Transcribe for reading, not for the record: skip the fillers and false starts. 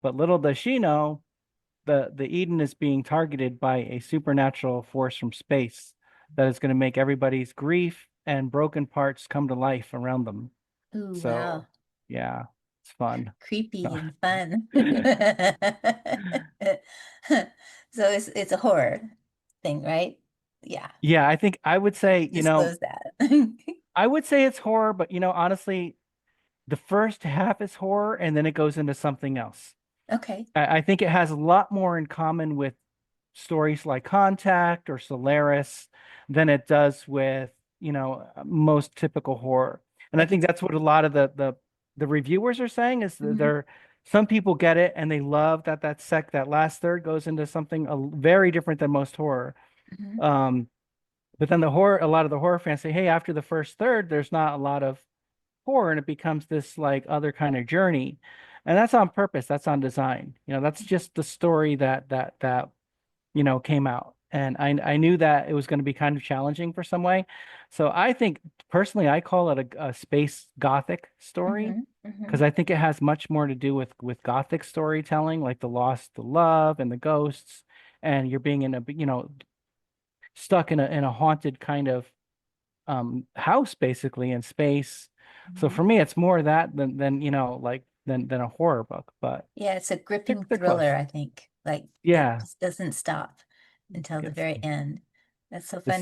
But little does she know, the Eden is being targeted by a supernatural force from space that is going to make everybody's grief and broken parts come to life around them. Ooh, wow. So, yeah, it's fun. Creepy and fun. So it's a horror thing, right? Yeah. Yeah, I think I would say, Disclose that. I would say it's horror, but honestly, the first half is horror and then it goes into something else. Okay. I think it has a lot more in common with stories like Contact or Solaris than it does with, most typical horror. And I I think could. that's what a lot of the reviewers are saying is that Mhm. some people get it and they love that last third goes into something very different than most horror. Mhm. Um, but then a lot of the horror fans say, hey, after the first third, there's not a lot of horror and it becomes this like other kind of journey. And that's on purpose. That's on design. That's just the story that came out. And I knew that it was going to be kind of challenging for some way. So I think personally, I call it a space Gothic story Mhm. because Mhm. I think it has much more to do with Gothic storytelling, like the lost, the love, and the ghosts, and you're being stuck in a haunted kind of house basically in space. So Mhm. for me, it's more that than like than a horror book, but Yeah, it's a they're, gripping they're thriller, close. I think. Like it Yeah, just doesn't stop until the gets very end. That's so the fun.